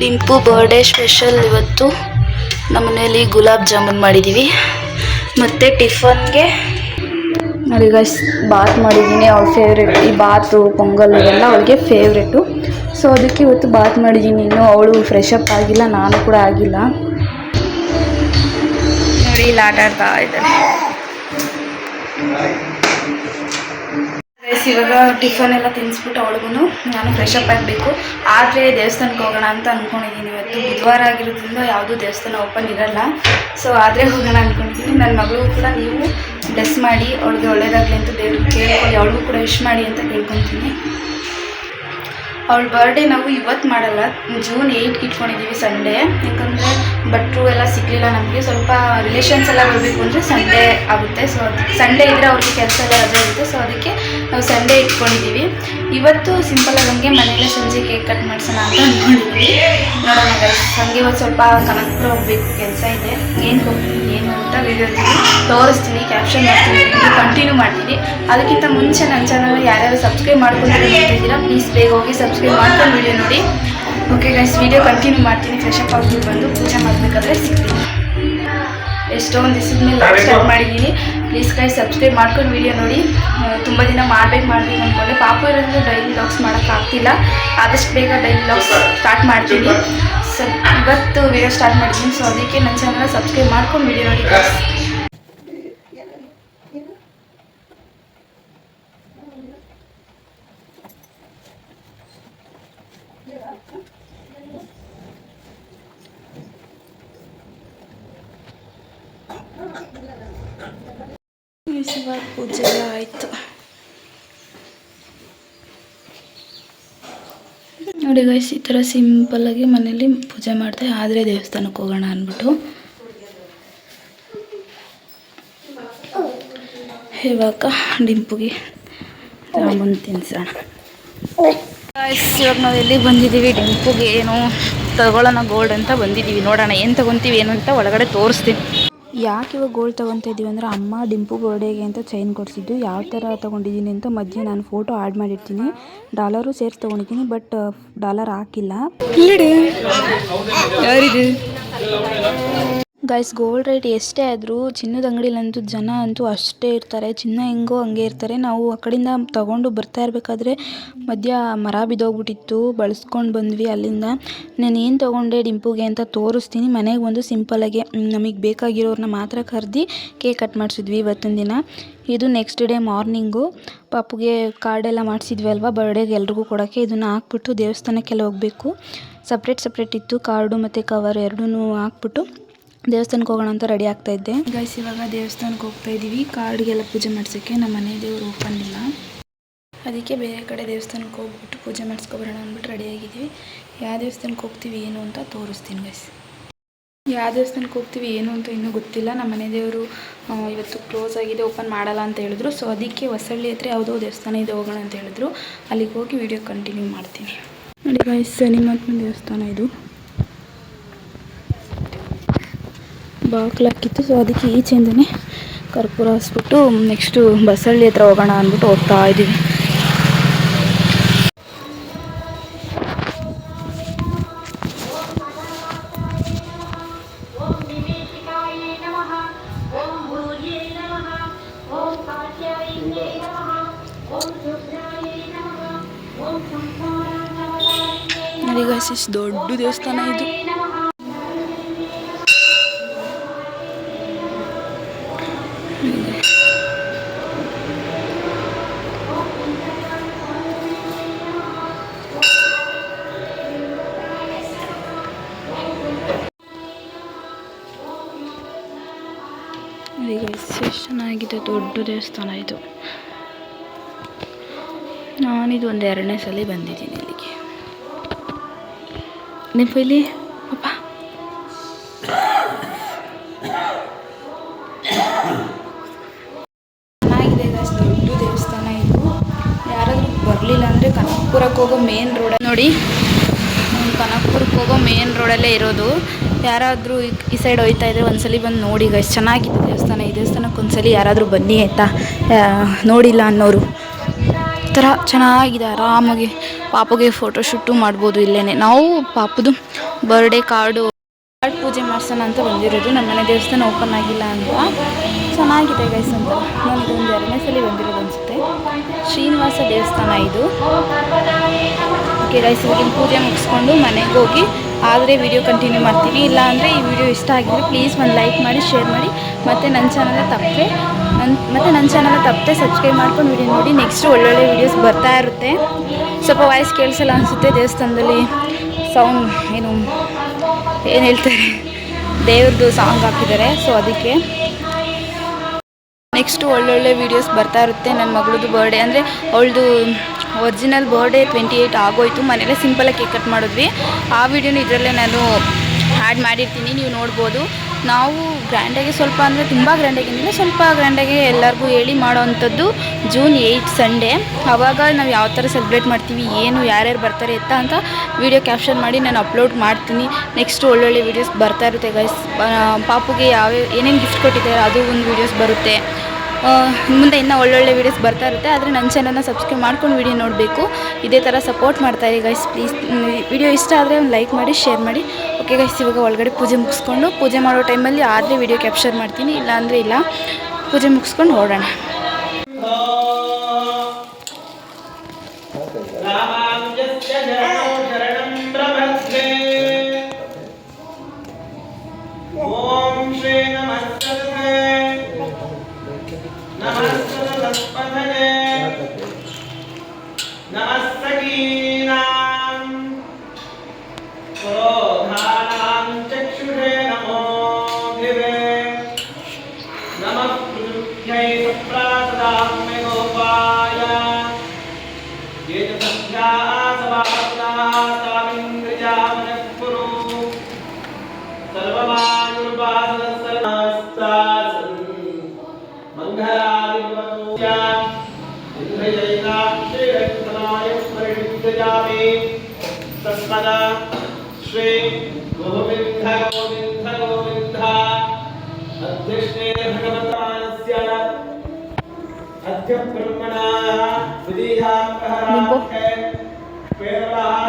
Dimpu birthday special ಇವತ್ತು ನಮ್ಮ ಮನೆಯಲ್ಲಿ ಗುಲಾಬ್ ಜಾಮೂನ್ ಮಾಡಿದ್ದೀವಿ. ಮತ್ತು ಟಿಫನ್ಗೆ ನೋಡಿ ಗೈಸ್ ಬಾತ್ ಮಾಡಿದ್ದೀನಿ. ಅವ್ಳ ಫೇವ್ರೆಟ್ ಈ ಬಾತು ಪೊಂಗಲ್ ಇವೆಲ್ಲ ಅವಳಿಗೆ ಫೇವ್ರೆಟು. ಸೊ ಅದಕ್ಕೆ ಇವತ್ತು ಬಾತ್ ಮಾಡಿದ್ದೀನಿ. ಇನ್ನೂ ಅವಳು ಫ್ರೆಶ್ ಅಪ್ ಆಗಿಲ್ಲ, ನಾನು ಕೂಡ ಆಗಿಲ್ಲ. ನೋಡಿ ಇಲ್ಲಿ ಆಟ ಆಡ್ತಾ ಇದ್ದಾರೆ. ಇವಾಗ ಟಿಫನ್ ಎಲ್ಲ ತಿನ್ನಿಸ್ಬಿಟ್ಟು ಅವಳಿಗೂ ನಾನು ಫ್ರೆಶ್ ಅಪ್ ಆಗಬೇಕು. ಆದರೆ ದೇವಸ್ಥಾನಕ್ಕೆ ಹೋಗೋಣ ಅಂತ ಅಂದ್ಕೊಂಡಿದ್ದೀನಿ. ಇವತ್ತು ಬುಧವಾರ ಆಗಿರೋದ್ರಿಂದ ಯಾವುದೂ ದೇವಸ್ಥಾನ ಓಪನ್ ಇರಲ್ಲ. ಸೊ ಆದರೆ ಹೋಗೋಣ ಅಂದ್ಕೊಂಡಿದ್ದೀನಿ. ನನ್ನ ಮಗಳಿಗೂ ಕೂಡ ನೀವು ಬ್ಲೆಸ್ ಮಾಡಿ, ಅವಳಿಗೆ ಒಳ್ಳೇದಾಗಲಿ ಅಂತ ದೇವ್ರಿಗೆ ಕೇಳ್ಕೊಳ್ಳಿ. ಅವಳಿಗೂ ಕೂಡ ವಿಶ್ ಮಾಡಿ ಅಂತ ಕೇಳ್ಕೊತೀನಿ. ಅವಳ ಬರ್ಡೇ ನಾವು ಇವತ್ತು ಮಾಡಲ್ಲ, ಜೂನ್ 8ಗೆ ಇಟ್ಕೊಂಡಿದ್ದೀವಿ ಸಂಡೇ. ಯಾಕಂದರೆ ಭಟ್ರು ಎಲ್ಲ ಸಿಗಲಿಲ್ಲ ನಮಗೆ. ಸ್ವಲ್ಪ ರಿಲೇಷನ್ಸ್ ಎಲ್ಲ ಬರಬೇಕು ಅಂದರೆ ಸಂಡೇ ಆಗುತ್ತೆ. ಸೊ ಅದಕ್ಕೆ ಸಂಡೇ ಇದ್ದರೆ ಅವ್ರಿಗೆ ಕೆಲಸ ಎಲ್ಲ ರಜೆ ಇರುತ್ತೆ. ಸೊ ಅದಕ್ಕೆ ನಾವು ಸಂಡೇ ಇಟ್ಕೊಂಡಿದ್ದೀವಿ. ಇವತ್ತು ಸಿಂಪಲಾಗಿ ನಮಗೆ ಮನೆಯಲ್ಲೇ ಸಂಜೆ ಕೇಕ್ ಕಟ್ ಮಾಡಿಸೋಣ ಅಂತ ಅಂದ್ಕೊಂಡಿದ್ದೀವಿ. ನೋಡೋಣ ಗೈಸ್. ಹಾಗೆ ಇವತ್ತು ಸ್ವಲ್ಪ ಕನಕಪುರ ಹೋಗಬೇಕು, ಕೆಲಸ ಇದೆ. ಏನು ಹೋಗ್ತೀನಿ ಏನು ಅಂತ ವೀಡಿಯೋದಲ್ಲಿ ತೋರಿಸ್ತೀನಿ, ಕ್ಯಾಪ್ಷನ್ ಮಾಡ್ತೀನಿ, ಕಂಟಿನ್ಯೂ ಮಾಡ್ತೀನಿ. ಅದಕ್ಕಿಂತ ಮುಂಚೆ ನನ್ನ ಚಾನಲ್ ಯಾರ್ಯಾರು ಸಬ್ಸ್ಕ್ರೈಬ್ ಮಾಡ್ಕೊಂಡು ನೋಡ್ತಿದ್ದೀರಾ ಪ್ಲೀಸ್ ಬೇಗ ಹೋಗಿ ಸಬ್ಸ್ಕ್ರೈಬ್ ಮಾಡ್ಕೊಂಡು ವೀಡಿಯೋ ನೋಡಿ. ಓಕೆ ಗೈಸ್, ವೀಡಿಯೋ ಕಂಟಿನ್ಯೂ ಮಾಡ್ತೀನಿ. ಫ್ರೆಶ್ ಅಪ್ ಆಗ್ಬಿಟ್ಟು ಬಂದು ಪೂಜೆ ಮಾಡಬೇಕಾದ್ರೆ ಸಿಗ್ತೀನಿ. ಎಷ್ಟೊಂದು ದಿವಸದ ಮೇಲೆ ಲೈವ್ ಸ್ಟಾರ್ಟ್ ಮಾಡಿದ್ದೀನಿ. ಪ್ಲೀಸ್ ಗೈಸ್ ಸಬ್ಸ್ಕ್ರೈಬ್ ಮಾಡ್ಕೊಂಡು ವೀಡಿಯೋ ನೋಡಿ. ತುಂಬ ದಿನ ಮಾಡಬೇಕು ಅಂದ್ಕೊಂಡೆ. ಪಾಪು ಇರೋದ್ರಿಂದ ಡೈಲಿ ವ್ಲಾಗ್ಸ್ ಮಾಡೋಕ್ಕಾಗ್ತಿಲ್ಲ. ಆದಷ್ಟು ಬೇಗ ಡೈಲಿ ವ್ಲಾಗ್ಸ್ ಸ್ಟಾರ್ಟ್ ಮಾಡ್ತೀನಿ. ಇವತ್ತು ವೀಡಿಯೋ ಸ್ಟಾರ್ಟ್ ಮಾಡಿದ್ದೀನಿ. ಸೊ ಅದಕ್ಕೆ ನನ್ನ ಚಾನಲ್ ಸಬ್ಸ್ಕ್ರೈಬ್ ಮಾಡ್ಕೊಂಡು ವೀಡಿಯೋ ನೋಡಿ ಗೈಸ್. ಇವಾಗ ಪೂಜೆ ಎಲ್ಲ ಆಯಿತು ನೋಡಿ ಗೈಸ್. ಈ ಥರ ಸಿಂಪಲ್ಲಾಗಿ ಮನೇಲಿ ಪೂಜೆ ಮಾಡಿದೆ. ಆದರೆ ದೇವಸ್ಥಾನಕ್ಕೆ ಹೋಗೋಣ ಅಂದ್ಬಿಟ್ಟು ಇವಾಗ ಡಿಂಪುಗೆ ಜಾಮೂನ್ ತಿನ್ಸೋಣ. ಇವಾಗ ನಾವು ಎಲ್ಲಿಗೆ ಬಂದಿದ್ದೀವಿ, ಡಿಂಪುಗೆ ಏನು ತಗೊಳ್ಳೋಣ ಗೋಲ್ಡ್ ಅಂತ ಬಂದಿದ್ದೀವಿ. ನೋಡೋಣ ಏನು ತೊಗೊತೀವಿ ಏನು ಅಂತ ಒಳಗಡೆ ತೋರಿಸ್ತೀನಿ. ಯಾಕೆ ಇವಾಗ ಗೋಲ್ಡ್ ತೊಗೊತಾ ಇದ್ದೀವಿ ಅಂದರೆ ಅಮ್ಮ ಡಿಂಪು ಬರ್ಡೇಗೆ ಅಂತ ಚೈನ್ ಕೊಡಿಸಿದ್ದು. ಯಾವ ಥರ ತೊಗೊಂಡಿದ್ದೀನಿ ಅಂತ ಮಧ್ಯೆ ನಾನು ಫೋಟೋ ಆ್ಯಡ್ ಮಾಡಿರ್ತೀನಿ. ಡಾಲರು ಸೇರಿಸಿ ತೊಗೊಂಡಿದ್ದೀನಿ, ಬಟ್ ಡಾಲರ್ ಹಾಕಿಲ್ಲ. ಯಾರಿದೆ ಗೈಸ್, ಗೋಲ್ಡ್ ರೇಟ್ ಎಷ್ಟೇ ಆದರೂ ಚಿನ್ನದ ಅಂಗಡಿಲಂತೂ ಜನ ಅಂತೂ ಅಷ್ಟೇ ಇರ್ತಾರೆ. ಚಿನ್ನ ಹೆಂಗೋ ಹಂಗೆ ಇರ್ತಾರೆ. ನಾವು ಆ ಕಡೆಯಿಂದ ತೊಗೊಂಡು ಬರ್ತಾ ಇರಬೇಕಾದ್ರೆ ಮಧ್ಯ ಮರ ಬಿದ್ದೋಗ್ಬಿಟ್ಟಿತ್ತು, ಬಳಸ್ಕೊಂಡು ಬಂದ್ವಿ. ಅಲ್ಲಿಂದ ನಾನು ಏನು ತೊಗೊಂಡೆ ಡಿಂಪುಗೆ ಅಂತ ತೋರಿಸ್ತೀನಿ. ಮನೆಗೆ ಬಂದು ಸಿಂಪಲ್ಲಾಗಿ ನಮಗೆ ಬೇಕಾಗಿರೋರನ್ನ ಮಾತ್ರ ಕರೆದು ಕೇಕ್ ಕಟ್ ಮಾಡಿಸಿದ್ವಿ ಇವತ್ತಿನ ದಿನ. ಇದು ನೆಕ್ಸ್ಟ್ ಡೇ ಮಾರ್ನಿಂಗು ಪಾಪುಗೆ ಕಾರ್ಡೆಲ್ಲ ಮಾಡಿಸಿದ್ವಿ ಅಲ್ವಾ ಬರ್ಡೇಗೆ ಎಲ್ರಿಗೂ ಕೊಡೋಕ್ಕೆ. ಇದನ್ನು ಹಾಕ್ಬಿಟ್ಟು ದೇವಸ್ಥಾನಕ್ಕೆಲ್ಲ ಹೋಗಬೇಕು. ಸಪ್ರೇಟ್ ಇತ್ತು ಕಾರ್ಡು ಮತ್ತು ಕವರ್ ಎರಡೂ ಹಾಕ್ಬಿಟ್ಟು ದೇವಸ್ಥಾನಕ್ಕೆ ಹೋಗೋಣ ಅಂತ ರೆಡಿ ಆಗ್ತಾಯಿದ್ದೆ ಗೈಸ್. ಇವಾಗ ದೇವಸ್ಥಾನಕ್ಕೆ ಹೋಗ್ತಾ ಇದ್ದೀವಿ ಕಾರ್ಡ್ಗೆಲ್ಲ ಪೂಜೆ ಮಾಡಿಸೋಕ್ಕೆ. ನಮ್ಮ ಮನೆ ದೇವರು ಓಪನ್ ಇಲ್ಲ, ಅದಕ್ಕೆ ಬೇರೆ ಕಡೆ ದೇವಸ್ಥಾನಕ್ಕೆ ಹೋಗ್ಬಿಟ್ಟು ಪೂಜೆ ಮಾಡಿಸ್ಕೊಬರೋಣ ಅಂದ್ಬಿಟ್ಟು ರೆಡಿಯಾಗಿದ್ದೀವಿ. ಯಾವ ದೇವಸ್ಥಾನಕ್ಕೆ ಹೋಗ್ತೀವಿ ಏನು ಅಂತ ತೋರಿಸ್ತೀನಿ ಗೈಸ್. ಯಾವ ದೇವಸ್ಥಾನಕ್ಕೆ ಹೋಗ್ತೀವಿ ಏನು ಅಂತ ಇನ್ನೂ ಗೊತ್ತಿಲ್ಲ. ನಮ್ಮ ಮನೆ ದೇವರು ಇವತ್ತು ಕ್ಲೋಸ್ ಆಗಿದೆ, ಓಪನ್ ಮಾಡಲ್ಲ ಅಂತ ಹೇಳಿದ್ರು. ಸೊ ಅದಕ್ಕೆ ಹೊಸಳ್ಳಿ ಹತ್ರ ಯಾವುದೋ ದೇವಸ್ಥಾನ ಇದೆ, ಹೋಗೋಣ ಅಂತ ಹೇಳಿದ್ರು. ಅಲ್ಲಿಗೆ ಹೋಗಿ ವಿಡಿಯೋ ಕಂಟಿನ್ಯೂ ಮಾಡ್ತೀನಿ ನೋಡಿ ಗೈಸ್. ಶನಿಮಹಾತ್ಮನ ದೇವಸ್ಥಾನ ಇದು, ಬಾಗಿಲು ಹಾಕಿತ್ತು. ಸೊ ಅದಕ್ಕೆ ಈಚೆಯಿಂದನೇ ಕರ್ಪೂರ ಹಾಸ್ಬಿಟ್ಟು ನೆಕ್ಸ್ಟು ಬಸಳ್ಳಿ ಹತ್ರ ಹೋಗೋಣ ಅಂದ್ಬಿಟ್ಟು ಹೋಗ್ತಾ ಇದ್ದೀವಿ. ನೋಡಿ ಗೈಸ್, ಇಷ್ಟು ದೊಡ್ಡ ದೇವಸ್ಥಾನ ಇದು. ಎಷ್ಟು ಚೆನ್ನಾಗಿದೆ, ದೊಡ್ಡ ದೇವಸ್ಥಾನ ಇದು. ನಾನಿದು ಒಂದು 2ನೇ ಸಲ ಬಂದಿದ್ದೀನಿ ಇಲ್ಲಿಗೆ. ನಿಮ್ಮ ಇಲ್ಲಿ ಪಾಪ ಚೆನ್ನಾಗಿದೆ ಗೈಸ್, ದೊಡ್ಡ ದೇವಸ್ಥಾನ ಇದು. ಯಾರಾದರೂ ಬರಲಿಲ್ಲ ಅಂದರೆ ಕನಕಪುರಕ್ಕೆ ಹೋಗೋ ಮೇನ್ ರೋಡ್ ನೋಡಿ, ಕನಕಪುರಕ್ಕೆ ಹೋಗೋ ಮೇನ್ ರೋಡಲ್ಲೇ ಇರೋದು. ಯಾರಾದರೂ ಈ ಸೈಡ್ ಹೋಗ್ತಾ ಇದ್ದರೆ ಒಂದ್ಸಲಿ ಬಂದು ನೋಡಿ ಗೈಸ್, ಚೆನ್ನಾಗಿದೆ ದೇವಸ್ಥಾನ. ಈ ದೇವಸ್ಥಾನಕ್ಕೆ ಒಂದ್ಸಲಿ ಯಾರಾದರೂ ಬನ್ನಿ ಆಯಿತಾ, ನೋಡಿಲ್ಲ ಅನ್ನೋರು. ಥರ ಚೆನ್ನಾಗಿದೆ. ಆರಾಮಾಗಿ ಪಾಪುಗೆ ಫೋಟೋಶೂಟು ಮಾಡ್ಬೋದು ಇಲ್ಲೇ. ನಾವು ಪಾಪುದು ಬರ್ಡೇ ಕಾರ್ಡ್ ಪೂಜೆ ಮಾಡ್ಸೋಣ ಅಂತ ಬಂದಿರೋದು. ನಮ್ಮ ಮನೆ ದೇವಸ್ಥಾನ ಓಪನ್ ಆಗಿಲ್ಲ ಅಂತ. ಚೆನ್ನಾಗಿದೆ ಗೈಸ್ ಅಂತ. ನನಗೆ ಒಂದು 2ನೇ ಸಲ ಬಂದಿರೋದು ಅನಿಸುತ್ತೆ. ಶ್ರೀನಿವಾಸ ದೇವಸ್ಥಾನ ಇದು. ಓಕೆ ಗೈಸ್, ಇವಾಗಿನ ಪೂಜೆ ಮುಗಿಸ್ಕೊಂಡು ಮನೆಗೆ ಹೋಗಿ ಆದರೆ ವಿಡಿಯೋ ಕಂಟಿನ್ಯೂ ಮಾಡ್ತೀನಿ. ಇಲ್ಲ ಅಂದರೆ ಈ ವಿಡಿಯೋ ಇಷ್ಟ ಆಗಿದ್ರೆ ಪ್ಲೀಸ್ ಒಂದು ಲೈಕ್ ಮಾಡಿ, ಶೇರ್ ಮಾಡಿ, ಮತ್ತು ನನ್ನ ಚಾನಲ್ ತಪ್ಪದೆ ಸಬ್ಸ್ಕ್ರೈಬ್ ಮಾಡ್ಕೊಂಡು ವಿಡಿಯೋ ನೋಡಿ. ನೆಕ್ಸ್ಟ್ ಒಳ್ಳೊಳ್ಳೆ ವೀಡಿಯೋಸ್ ಬರ್ತಾ ಇರುತ್ತೆ. ಸ್ವಲ್ಪ ವಾಯ್ಸ್ ಕೇಳಿಸಲ್ಲ ಅನಿಸುತ್ತೆ. ದೇವಸ್ಥಾನದಲ್ಲಿ ಸೌಂಡ್ ಏನು ಹೇಳ್ತಾರೆ, ದೇವ್ರದ್ದು ಸಾಂಗ್ ಹಾಕಿದ್ದಾರೆ. ಸೊ ಅದಕ್ಕೆ ನೆಕ್ಸ್ಟು ಒಳ್ಳೊಳ್ಳೆ ವೀಡಿಯೋಸ್ ಬರ್ತಾ ಇರುತ್ತೆ. ನನ್ನ ಮಗಳದ್ದು ಬರ್ಡೇ ಅಂದರೆ ಅವಳದು ಒರಿಜಿನಲ್ ಬರ್ಡೇ 28 ಆಗೋಯ್ತು. ಮನೇಲೆ ಸಿಂಪಲಾಗಿ ಕೇಕ್ ಕಟ್ ಮಾಡಿದ್ವಿ. ಆ ವಿಡಿಯೋನು ಇದರಲ್ಲೇ ನಾನು ಆ್ಯಡ್ ಮಾಡಿರ್ತೀನಿ, ನೀವು ನೋಡ್ಬೋದು. ನಾವು ಗ್ರ್ಯಾಂಡಾಗಿ ಸ್ವಲ್ಪ ಅಂದರೆ ತುಂಬ ಗ್ರ್ಯಾಂಡಾಗೇನಿಲ್ಲ, ಸ್ವಲ್ಪ ಗ್ರ್ಯಾಂಡಾಗಿ ಎಲ್ಲರಿಗೂ ಹೇಳಿ ಮಾಡೋವಂಥದ್ದು June 8 ಸಂಡೇ. ಆವಾಗ ನಾವು ಯಾವ ಥರ ಸೆಲೆಬ್ರೇಟ್ ಮಾಡ್ತೀವಿ, ಏನು ಯಾರ್ಯಾರು ಬರ್ತಾರೆ ಅಂತ ವಿಡಿಯೋ ಕ್ಯಾಪ್ಚರ್ ಮಾಡಿ ನಾನು ಅಪ್ಲೋಡ್ ಮಾಡ್ತೀನಿ. ನೆಕ್ಸ್ಟ್ ಒಳ್ಳೊಳ್ಳೆ ವೀಡಿಯೋಸ್ ಬರ್ತಾ ಇರುತ್ತೆ ಗೈಸ್. ಪಾಪುಗೆ ಏನೇನು ಗಿಫ್ಟ್ ಕೊಟ್ಟಿದ್ದಾರೆ ಅದು ಒಂದು ವೀಡಿಯೋಸ್ ಬರುತ್ತೆ. ಮುಂದೆ ಇನ್ನೂ ಒಳ್ಳೊಳ್ಳೆ ವೀಡಿಯೋಸ್ ಬರ್ತಾ ಇರುತ್ತೆ. ಆದರೆ ನನ್ನ ಚಾನಲ್ನ ಸಬ್ಸ್ಕ್ರೈಬ್ ಮಾಡ್ಕೊಂಡು ವಿಡಿಯೋ ನೋಡಬೇಕು. ಇದೇ ಥರ ಸಪೋರ್ಟ್ ಮಾಡ್ತಾಯಿರಿ ಗೈಸ್ ಪ್ಲೀಸ್. ವಿಡಿಯೋ ಇಷ್ಟ ಆದರೆ ಒಂದು ಲೈಕ್ ಮಾಡಿ, ಶೇರ್ ಮಾಡಿ. ಓಕೆ ಗೈಸ್, ಇವಾಗ ಒಳಗಡೆ ಪೂಜೆ ಮುಗಿಸ್ಕೊಂಡು, ಪೂಜೆ ಮಾಡೋ ಟೈಮಲ್ಲಿ ಆದರೆ ವಿಡಿಯೋ ಕ್ಯಾಪ್ಚರ್ ಮಾಡ್ತೀನಿ, ಇಲ್ಲ ಅಂದರೆ ಇಲ್ಲ. ಪೂಜೆ ಮುಗಿಸ್ಕೊಂಡು ಹೊರಡೋಣ. तस्मदा श्री गोविंद गोविंद गोविंद अध्यक्षे भगवतानस्य अद्य ब्रह्मणा विधियां प्रहराखे पेरवः